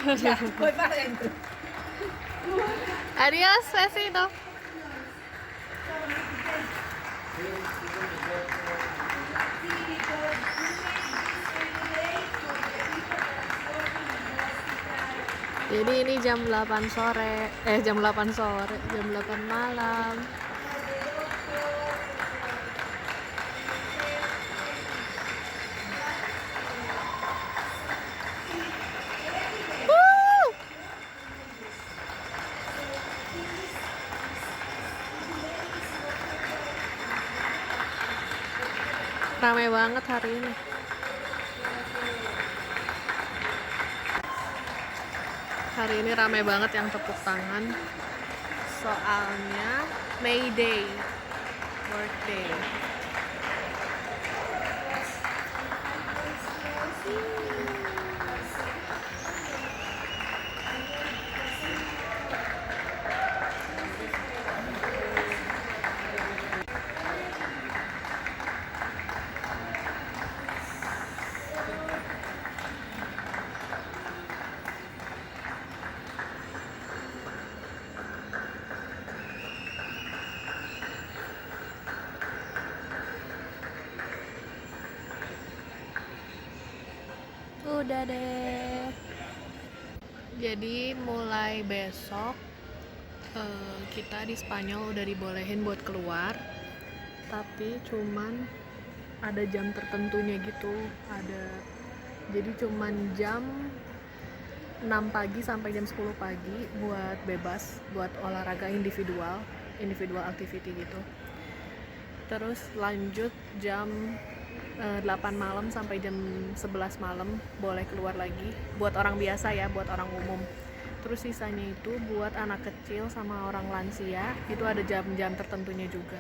Ya, voy para adentro. Adiós, besito. Jadi ini jam 8 sore, jam 8 sore, jam 8 malam. Woo! Ramai banget hari ini. Hari ini ramai banget yang tepuk tangan. Soalnya May Day, birthday. Udah deh. Jadi mulai besok kita di Spanyol udah dibolehin buat keluar, tapi cuman ada jam tertentunya gitu. Jadi cuman jam 6 pagi sampai jam 10 pagi buat bebas, buat olahraga individual activity gitu. Terus lanjut jam 8 malam sampai jam 11 malam boleh keluar lagi buat orang biasa ya, buat orang umum. Terus sisanya itu buat anak kecil sama orang lansia, itu ada jam-jam tertentunya juga.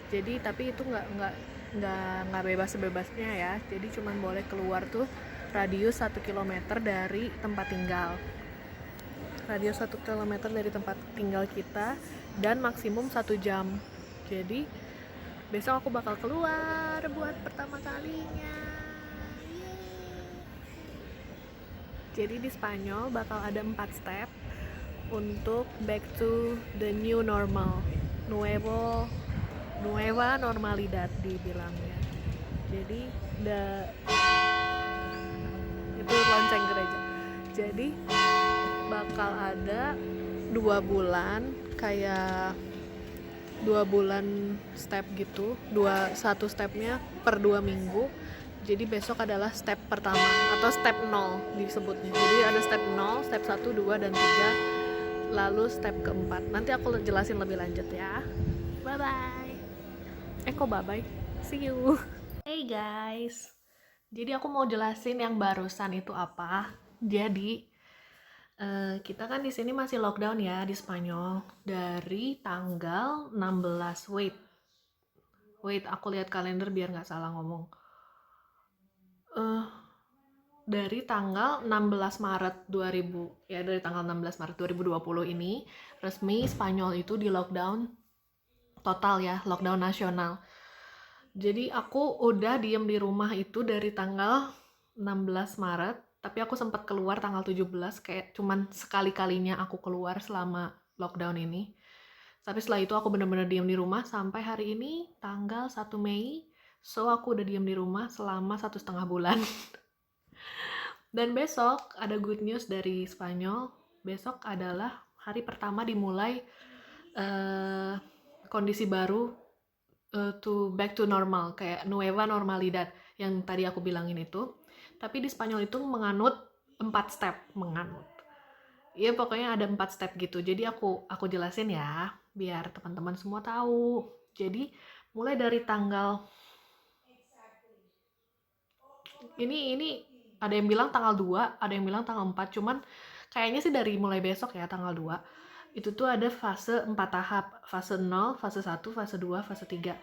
Jadi tapi itu nggak bebas-bebasnya ya. Jadi cuman boleh keluar tuh radius 1 kilometer dari tempat tinggal. Radius 1 kilometer dari tempat tinggal kita dan maksimum 1 jam. Jadi besok aku bakal keluar buat pertama kalinya. Jadi di Spanyol bakal ada 4 step untuk back to the new normal. Nueva normalidad dibilangnya. Jadi itu lonceng gereja. Jadi bakal ada 2 bulan kayak 2 bulan step gitu, satu stepnya per 2 minggu. Jadi besok adalah step pertama atau step 0 disebutnya. Jadi ada step 0, step 1, 2, dan 3, lalu step keempat. Nanti aku jelasin lebih lanjut ya. Bye bye. Kok bye bye? See you. Hey guys. Jadi aku mau jelasin yang barusan itu apa. Jadi kita kan di sini masih lockdown ya di Spanyol dari tanggal 16. Wait, aku lihat kalender biar nggak salah ngomong. Dari tanggal 16 Maret 2000 ya, dari tanggal 16 Maret 2020 ini resmi Spanyol itu di lockdown total ya, lockdown nasional. Jadi aku udah diem di rumah itu dari tanggal 16 Maret, tapi aku sempat keluar tanggal 17, kayak cuman sekali-kalinya aku keluar selama lockdown ini. Tapi setelah itu aku bener-bener diem di rumah sampai hari ini tanggal 1 Mei. So aku udah diem di rumah selama 1,5 bulan. Dan besok ada good news dari Spanyol. Besok adalah hari pertama dimulai kondisi baru, back to normal, kayak nueva normalidad yang tadi aku bilangin itu. Tapi di Spanyol itu menganut 4 step, ya pokoknya ada 4 step gitu. Jadi aku jelasin ya biar teman-teman semua tahu. Jadi mulai dari tanggal ini ada yang bilang tanggal 2, ada yang bilang tanggal 4, cuman kayaknya sih dari mulai besok ya tanggal 2. Itu tuh ada fase 4 tahap, fase 0, fase 1, fase 2, fase 3.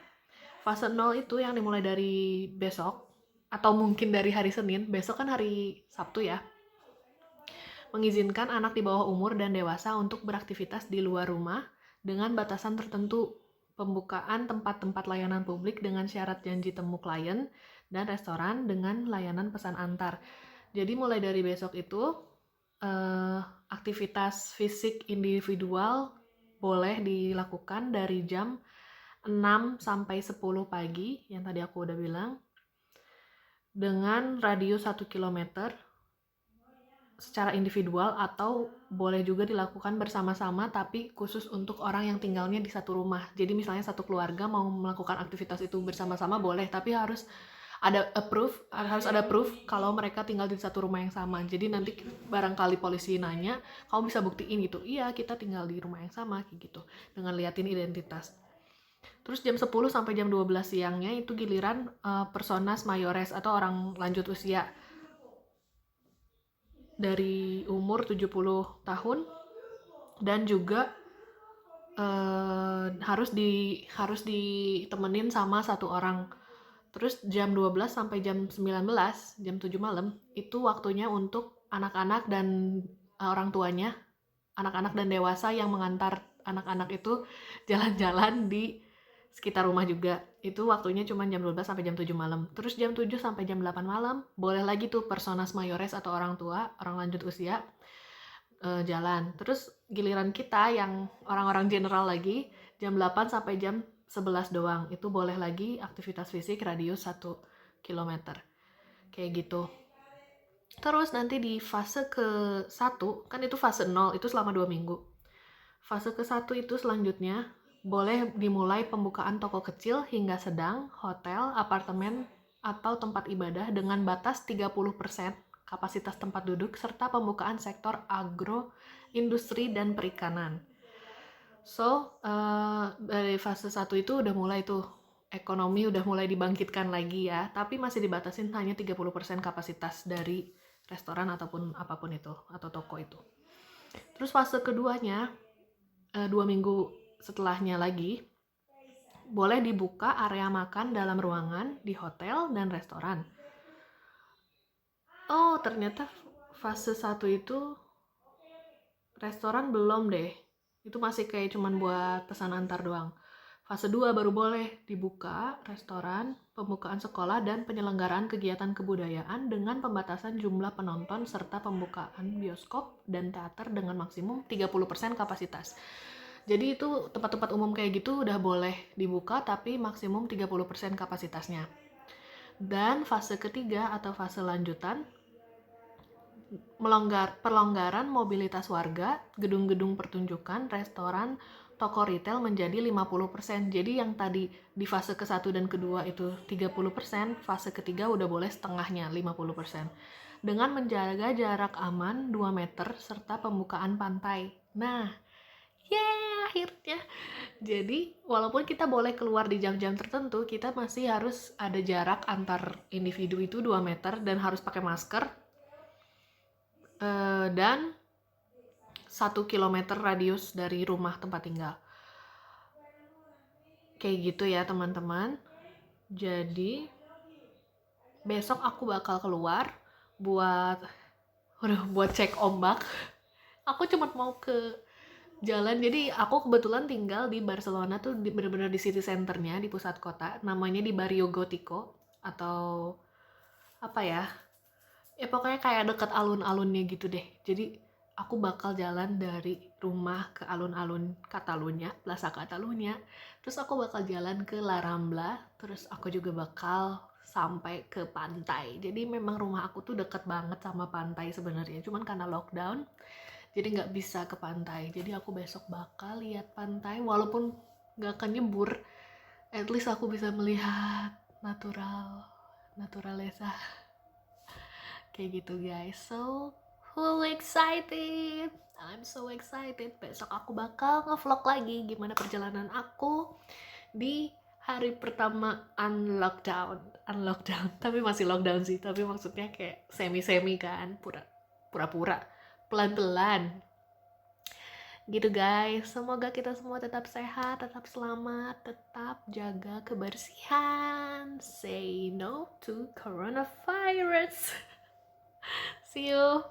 Fase 0 itu yang dimulai dari besok, atau mungkin dari hari Senin, besok kan hari Sabtu ya. Mengizinkan anak di bawah umur dan dewasa untuk beraktivitas di luar rumah dengan batasan tertentu, pembukaan tempat-tempat layanan publik dengan syarat janji temu klien, dan restoran dengan layanan pesan antar. Jadi mulai dari besok itu aktivitas fisik individual boleh dilakukan dari jam 6 sampai 10 pagi yang tadi aku udah bilang, dengan radius 1 km secara individual, atau boleh juga dilakukan bersama-sama tapi khusus untuk orang yang tinggalnya di satu rumah. Jadi misalnya satu keluarga mau melakukan aktivitas itu bersama-sama boleh, tapi harus ada proof kalau mereka tinggal di satu rumah yang sama. Jadi nanti barangkali polisi nanya, kamu bisa buktiin gitu, iya kita tinggal di rumah yang sama kayak gitu, dengan liatin identitas. Terus jam 10 sampai jam 12 siangnya itu giliran personas mayores atau orang lanjut usia dari umur 70 tahun, dan juga harus ditemenin sama satu orang. Terus jam 12 sampai jam 19, jam 7 malam, itu waktunya untuk anak-anak dan orang tuanya, anak-anak dan dewasa yang mengantar anak-anak itu jalan-jalan di sekitar rumah juga. Itu waktunya cuma jam 12 sampai jam 7 malam. Terus jam 7 sampai jam 8 malam, boleh lagi tuh personas mayores atau orang tua, orang lanjut usia, jalan. Terus giliran kita yang orang-orang general lagi, jam 8 sampai jam 11 doang. Itu boleh lagi aktivitas fisik radius 1 km. Kayak gitu. Terus nanti di fase ke-1, kan itu fase 0, itu selama 2 minggu. Fase ke-1 itu selanjutnya boleh dimulai pembukaan toko kecil hingga sedang, hotel, apartemen, atau tempat ibadah dengan batas 30% kapasitas tempat duduk, serta pembukaan sektor agro, industri, dan perikanan. So, dari fase 1 itu udah mulai tuh, ekonomi udah mulai dibangkitkan lagi ya, tapi masih dibatasin hanya 30% kapasitas dari restoran ataupun apapun itu, atau toko itu. Terus fase keduanya, 2 minggu setelahnya lagi, boleh dibuka area makan dalam ruangan di hotel dan restoran. Oh, ternyata fase 1 itu restoran belum deh. Itu masih kayak cuman buat pesan antar doang. Fase 2 baru boleh dibuka restoran, pembukaan sekolah, dan penyelenggaraan kegiatan kebudayaan dengan pembatasan jumlah penonton serta pembukaan bioskop dan teater dengan maksimum 30% kapasitas. Jadi itu tempat-tempat umum kayak gitu udah boleh dibuka tapi maksimum 30% kapasitasnya. Dan fase ketiga atau fase lanjutan, perlonggaran mobilitas warga, gedung-gedung pertunjukan, restoran, toko retail menjadi 50%. Jadi yang tadi di fase ke-1 dan kedua itu 30%, fase ketiga udah boleh setengahnya, 50%. Dengan menjaga jarak aman 2 meter serta pembukaan pantai. Nah, akhirnya. Jadi, walaupun kita boleh keluar di jam-jam tertentu, kita masih harus ada jarak antar individu itu 2 meter dan harus pakai masker. Dan 1 km radius dari rumah tempat tinggal. Kayak gitu ya teman-teman. Jadi besok aku bakal keluar buat cek ombak. Aku cuma mau ke jalan. Jadi aku kebetulan tinggal di Barcelona tuh, bener-bener di city centernya, di pusat kota. Namanya di Barrio Gótico, atau apa ya, pokoknya kayak deket alun-alunnya gitu deh. Jadi aku bakal jalan dari rumah ke alun-alun Catalunya, Plaza Catalunya. Terus aku bakal jalan ke La Rambla. Terus aku juga bakal sampai ke pantai. Jadi memang rumah aku tuh deket banget sama pantai sebenarnya. Cuman karena lockdown, jadi nggak bisa ke pantai. Jadi aku besok bakal lihat pantai, walaupun nggak akan nyebur. At least aku bisa melihat naturalesa. Kayak gitu guys. So excited. I'm so excited. Besok aku bakal nge-vlog lagi gimana perjalanan aku di hari pertama unlockdown. Tapi masih lockdown sih. Tapi maksudnya kayak semi-semi kan. Pura-pura. Pelan-pelan. Gitu guys. Semoga kita semua tetap sehat, tetap selamat, tetap jaga kebersihan. Say no to coronavirus. See you.